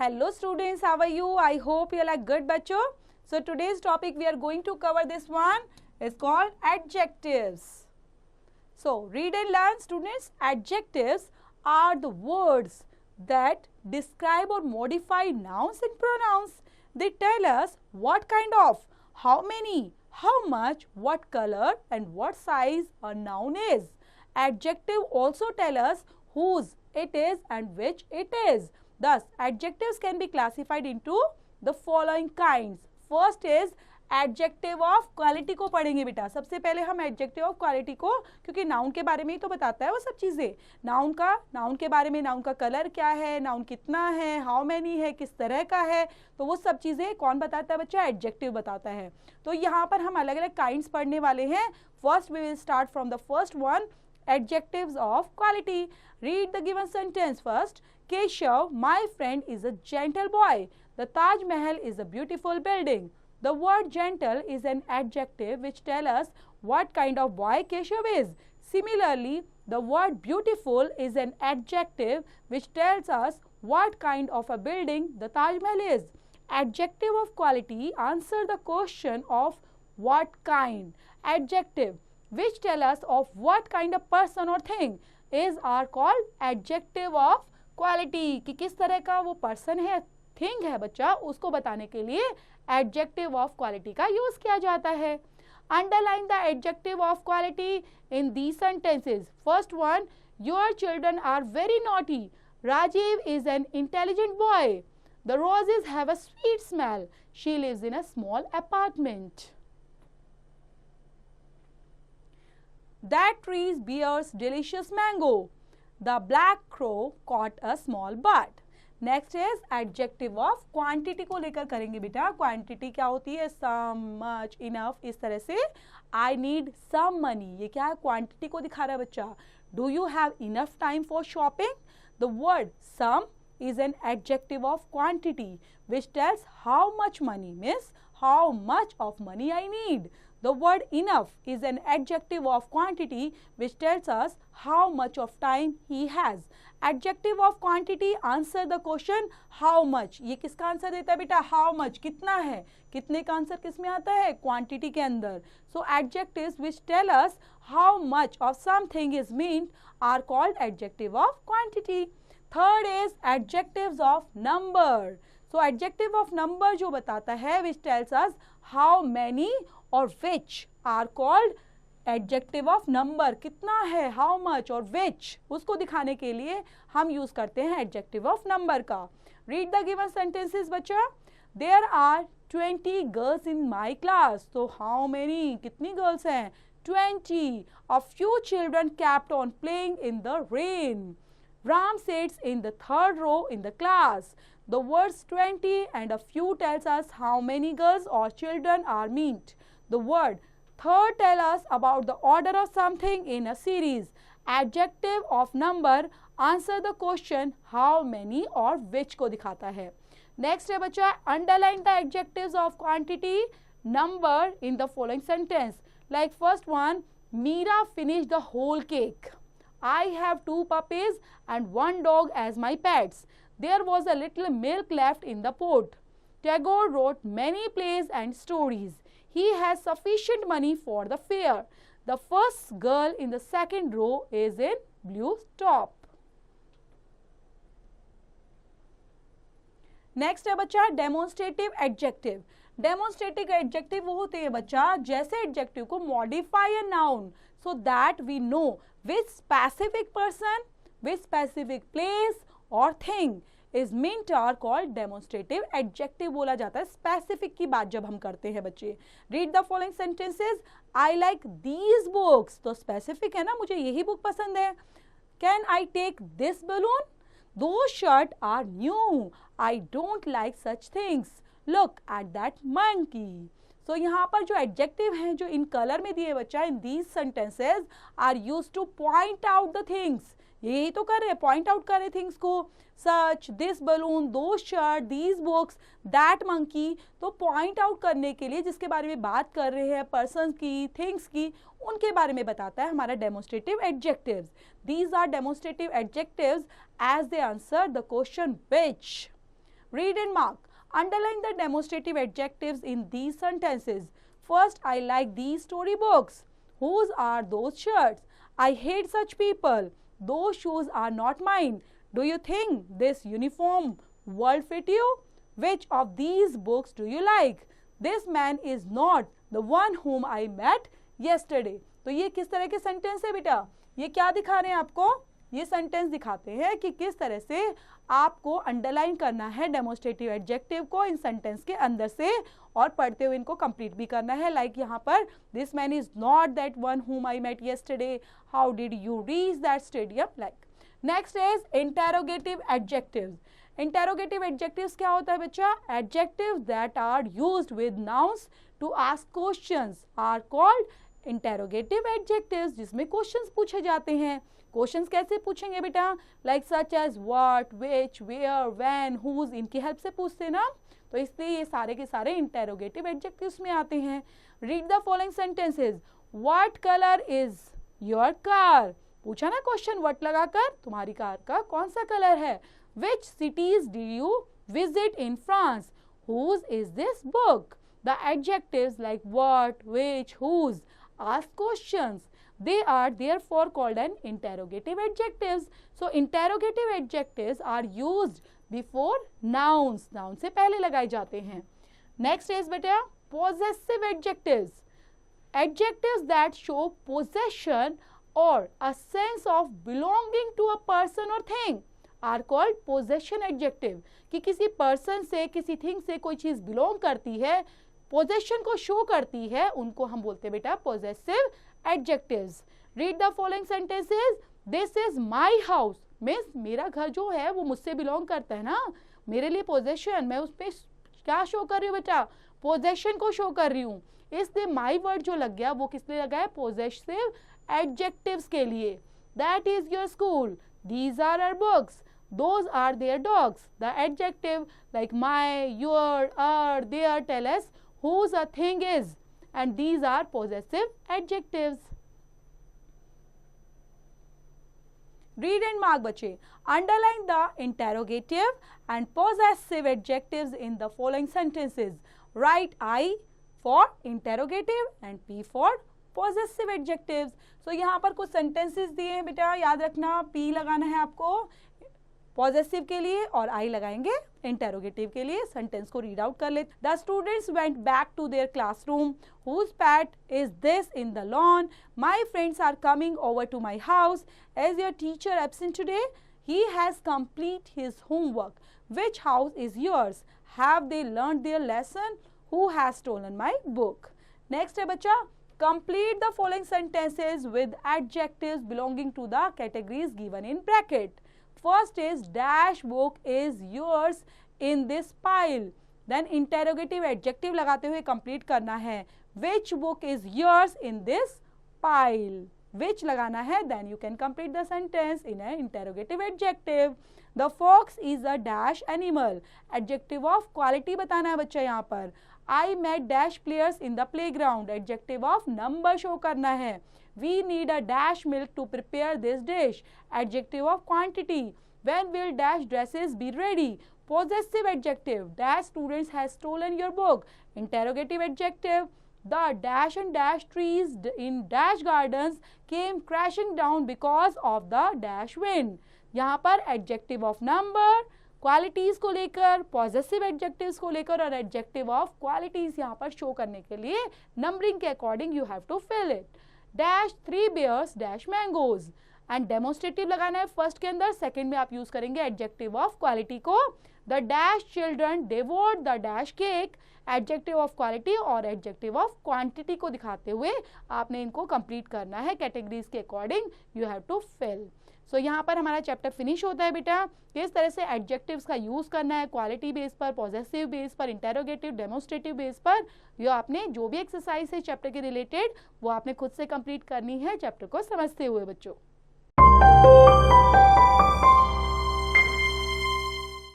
Hello students, how are you? I hope you are like good bachcho. So today's topic we are going to cover this one is called adjectives. So read and learn students. Adjectives are the words that describe or modify nouns and pronouns. They tell us what kind of, how many, how much, what color and what size a noun is. Adjective also tell us whose it is and which it is. Thus, adjectives can be classified into the following kinds. First is adjective of quality को पढ़ेंगे बेटा. सबसे पहले हम adjective of quality को, क्योंकि noun के बारे में ही तो बताता है वो सब चीज़ें. नाउन के बारे में, नाउन का कलर क्या है, नाउन कितना है, हाउ मैनी है, किस तरह का है, तो वो सब चीज़ें कौन बताता है बच्चा? एडजेक्टिव बताता है. तो यहाँ पर हम अलग अलग काइंड्स पढ़ने वाले हैं. First we will start from the first one, adjectives of quality. Read the given sentence first. Keshav, my friend, is a gentle boy. The Taj Mahal is a beautiful building. The word gentle is an adjective which tells us what kind of boy Keshav is. Similarly, the word beautiful is an adjective which tells us what kind of a building the Taj Mahal is. Adjective of quality answer the question of what kind. Adjective which tell us of what kind of person or thing is are called adjective of quality. कि किस तरह का वो person है, thing है बच्चा, उसको बताने के लिए एडजेक्टिव ऑफ क्वालिटी का यूज किया जाता है. Underline the adjective of quality in the sentences. First one, your children are very naughty. Rajiv is an intelligent boy. The roses have a sweet smell. She lives in a small apartment. That tree bears delicious mango. The black crow caught a small bird. Next is adjective of quantity को लेकर करेंगे बेटा. Quantity क्या होती है? some, much, enough, इस तरह से. I need some money. ये क्या है? क्वांटिटी को दिखा रहा है बच्चा. Do you have enough time for shopping? The word some is an adjective of quantity which tells how much money, means how much of money I need. The word enough is an adjective of quantity which tells us how much of time he has. Adjective of quantity answer the question how much. ये किसका answer देता है बेटा? how much, कितना है. कितने का answer किस में आता है? क्वांटिटी के अंदर. So adjectives which tell us how much of something is meant are called adjective of quantity. Third is adjectives of number. So adjective of number जो बताता है which tells us how many और which are called adjective of number. कितना है, how much और which, उसको दिखाने के लिए हम यूज करते हैं adjective of number का. Read the given sentences बच्चा. There are 20 girls in my class. So how many, कितनी girls हैं? 20. A few children kept on playing in the rain. Ram sits in the third row in the class. The words 20 and a few tells us how many girls or children are meant. The word third tell us about the order of something in a series. Adjective of number answer the question how many or which को दिखाता है. Next है बच्चा, underline the adjectives of quantity, number in the following sentence. Like first one, Meera finished the whole cake. I have 2 puppies and 1 dog as my pets. There was a little milk left in the pot. Tagore wrote many plays and stories. He has sufficient money for the fair. The first girl in the second row is in blue top. Next है बच्चा demonstrative adjective. Demonstrative adjective वो होते हैं बच्चा जैसे adjective को modify a noun so that we know which specific person, which specific place or thing is meant are called demonstrative adjective बोला जाता है. specific की बात जब हम करते हैं बच्चे. read the following sentences. I like these books. तो specific है ना, मुझे यही book पसंद है. Can I take this balloon? Those shirts are new. I don't like such things. Look at that monkey. So यहाँ पर जो adjective हैं जो इन color में दिए बच्चा, in these sentences are used to point out the things. यही तो कर रहे हैं, पॉइंट आउट कर रहे थिंग्स को. सच, दिस बलून, दो shirt, these books, that monkey. तो पॉइंट आउट करने के लिए जिसके बारे में बात कर रहे हैं, पर्सन की, थिंग्स की, उनके बारे में बताता है हमारा demonstrative adjectives. These are demonstrative adjectives as they answer the question which. Read and mark. Underline the demonstrative adjectives in these sentences. First, I like these storybooks. Whose are those shirts? I hate such people. Those shoes are not mine. Do you think this uniform will fit you? Which of these books do you like? This man is not the one whom I met yesterday. तो ये किस तरह के sentence है बेटा? ये क्या दिखा रहे हैं आपको? ये सेंटेंस दिखाते हैं कि किस तरह से आपको अंडरलाइन करना है डेमोस्ट्रेटिव एडजेक्टिव को इन सेंटेंस के अंदर से और पढ़ते हुए इनको कंप्लीट भी करना है. लाइक यहाँ पर this man is not that one whom I met yesterday. How did you reach that stadium? Like. Next is interrogative adjectives. Interrogative adjectives क्या होता है बच्चा? Adjectives that are used with nouns to ask questions are called interrogative adjectives, जिसमें questions पूछे जाते हैं. Questions कैसे पूछेंगे बेटा? Like such as what, which, where, when, whose, इनकी हेल्प से पूछते ना. तो इसलिए ये सारे के सारे इंटेरोगेटिव एडजेक्टिव्स में आते हैं. Read the following sentences. What colour is your car? पूछा ना क्वेश्चन व्हाट लगाकर, तुम्हारी कार का कौन सा कलर है. Which cities did you visit in France? Whose is this book? The adjectives like what, which, whose ask questions. They are therefore called an interrogative adjectives. So interrogative adjectives are used before nouns. Noun से पहले लगाए जाते हैं. Next is बेटा possessive adjectives. Adjectives that show possession or a sense of belonging to a person or thing are called possession adjective. कि किसी person से, किसी thing से कोई चीज़ belong करती है, पोजेशन को शो करती है, उनको हम बोलते हैं बेटा possessive adjectives. Read the following sentences. This is my house means मेरा घर जो है वो मुझसे बिलोंग करता है ना, मेरे लिए पोजेशन, मैं उस पर क्या शो कर रही हूँ बेटा? पोजेशन को शो कर रही हूँ. इसलिए माय वर्ड जो लग गया वो किस लिए लगा है? पॉजेसिव एडजेक्टिव्स के लिए. That is your school. These are our books. Those are their dogs. The adjective like my, your, our, their tell us whose a thing is, and these are possessive adjectives. Read and mark बच्चे. Underline the interrogative and possessive adjectives in the following sentences. Write I for interrogative and P for possessive adjectives. So यहाँ पर कुछ sentences दिए हैं बेटा, याद रखना P लगाना है आपको पॉजेसिव के लिए और आई लगाएंगे इंटेरोगेटिव के लिए. सेंटेंस को रीड आउट कर ले. The students went back to their classroom. Whose pet is this in the lawn? My friends are coming over to my house. As your teacher absent today, he has complete his homework. Which house is yours? Have they learn their lesson? Who has stolen my book? Next है बच्चा, complete the following sentences with adjectives belonging to the categories given in bracket. First is dash book is yours in this pile. Then interrogative adjective लगाते हुए complete करना है. Which book is yours in this pile? Which लगाना है. Then you can complete the sentence in an interrogative adjective. The fox is a dash animal. Adjective of quality बताना है बच्चा यहाँ पर. I met dash players in the playground. Adjective of number show करना है. We need a dash milk to prepare this dish. Adjective of quantity. When will dash dresses be ready? Possessive adjective. Dash students has stolen your book. Interrogative adjective. The dash and dash trees in dash gardens came crashing down because of the dash wind. यहाँ पर adjective of number, qualities को लेकर, possessive adjectives को लेकर और adjective of qualities यहाँ पर show करने के लिए numbering के according you have to fill it. Dash 3 bears dash mangoes. And demonstrative लगाना है फर्स्ट के अंदर, सेकंड में आप यूज करेंगे एडजेक्टिव ऑफ क्वालिटी को. The dash children devoured the dash cake. Adjective of quality और एडजेक्टिव ऑफ क्वांटिटी को दिखाते हुए आपने इनको कंप्लीट करना है कैटेगरीज के according you have to fill. So यहाँ पर हमारा चैप्टर फिनिश होता है बेटा. किस तरह से एडजेक्टिव्स का यूज करना है क्वालिटी बेस पर, पॉजेसिव बेस पर, इंटेरोगेटिव, डेमोस्ट्रेटिव बेस पर, ये आपने जो भी एक्सरसाइज है चैप्टर के रिलेटेड वो आपने खुद से कंप्लीट करनी है चैप्टर को समझते हुए बच्चों.